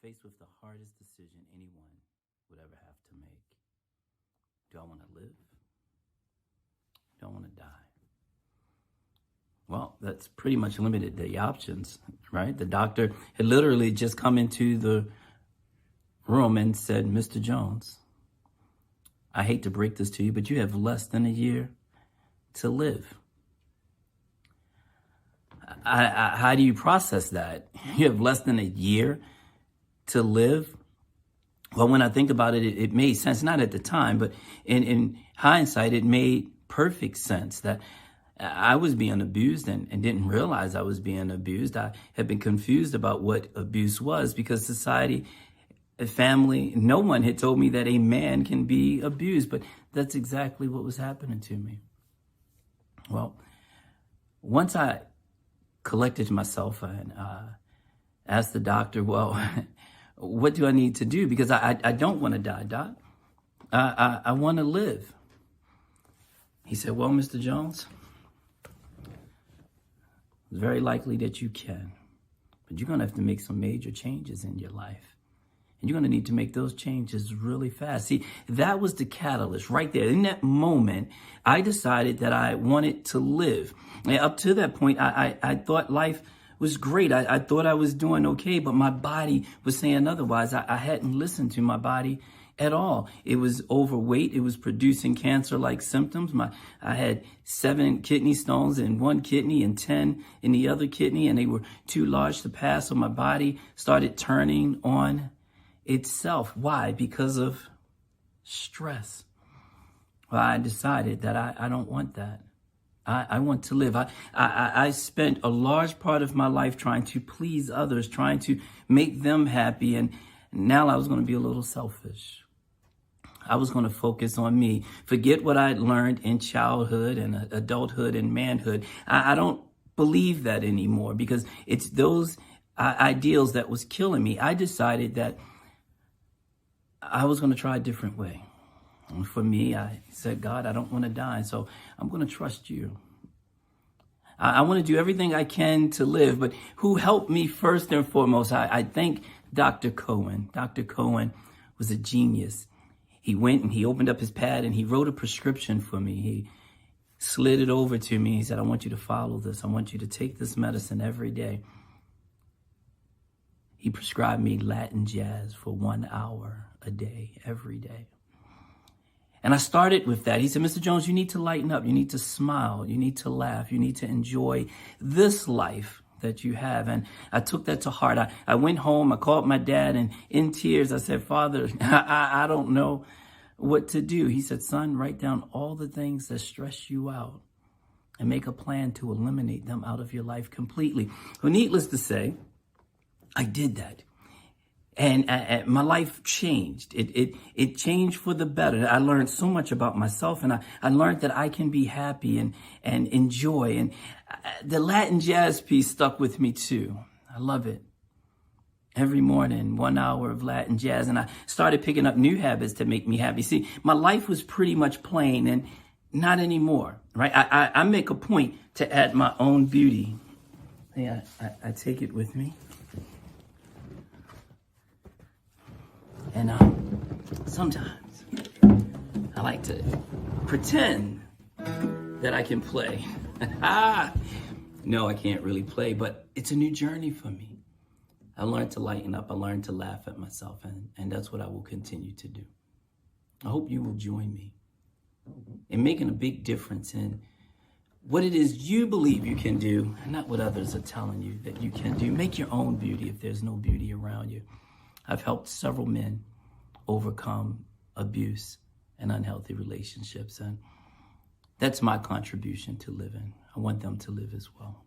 faced with the hardest decision anyone would ever have to make. Do I want to live? Do I want to die? Well, that's pretty much limited the options, right? The doctor had literally just come into the room and said, Mr. Jones, I hate to break this to you, but you have less than a year to live. How do you process that? You have less than a year to live? Well, when I think about it, it made sense, not at the time, but in hindsight, it made perfect sense that I was being abused and didn't realize I was being abused. I had been confused about what abuse was because society, family, no one had told me that a man can be abused, but that's exactly what was happening to me. Well, once I collected myself and asked the doctor, well, what do I need to do? Because I don't want to die, Doc. I want to live. He said, well, Mr. Jones, it's very likely that you can, but you're going to have to make some major changes in your life. And you're going to need to make those changes really fast. See, that was the catalyst right there. In that moment, I decided that I wanted to live. And up to that point, I thought life was great. I thought I was doing okay, but my body was saying otherwise. I hadn't listened to my body at all. It was overweight. It was producing cancer-like symptoms. I had 7 kidney stones in one kidney and 10 in the other kidney, and they were too large to pass. So my body started turning on itself. Why? Because of stress. Well, I decided that I don't want that. I want to live. I spent a large part of my life trying to please others, trying to make them happy, and now I was going to be a little selfish. I was going to focus on me, forget what I'd learned in childhood and adulthood and manhood. I don't believe that anymore because it's those ideals that was killing me. I decided that I was going to try a different way. And for me, I said, God, I don't want to die, so I'm going to trust you. I want to do everything I can to live, but who helped me first and foremost? I thank Dr. Cohen. Dr. Cohen was a genius. He went and he opened up his pad and he wrote a prescription for me. He slid it over to me. He said, I want you to follow this. I want you to take this medicine every day. He prescribed me Latin jazz for 1 hour a day, every day. And I started with that. He said, Mr. Jones, you need to lighten up. You need to smile. You need to laugh. You need to enjoy this life that you have. And I took that to heart. I went home. I called my dad, and in tears, I said, Father, I don't know what to do. He said, son, write down all the things that stress you out and make a plan to eliminate them out of your life completely. Well, needless to say, I did that. And my life changed. It changed for the better. I learned so much about myself, and I learned that I can be happy and enjoy. And the Latin jazz piece stuck with me too. I love it. Every morning, 1 hour of Latin jazz. And I started picking up new habits to make me happy. See, my life was pretty much plain, and not anymore, right? I make a point to add my own beauty. Yeah, I take it with me. And sometimes I like to pretend that I can play. No, I can't really play, but it's a new journey for me. I learned to lighten up. I learned to laugh at myself, and that's what I will continue to do. I hope you will join me in making a big difference in what it is you believe you can do, and not what others are telling you that you can do. Make your own beauty if there's no beauty around you. I've helped several men overcome abuse and unhealthy relationships, and that's my contribution to living. I want them to live as well.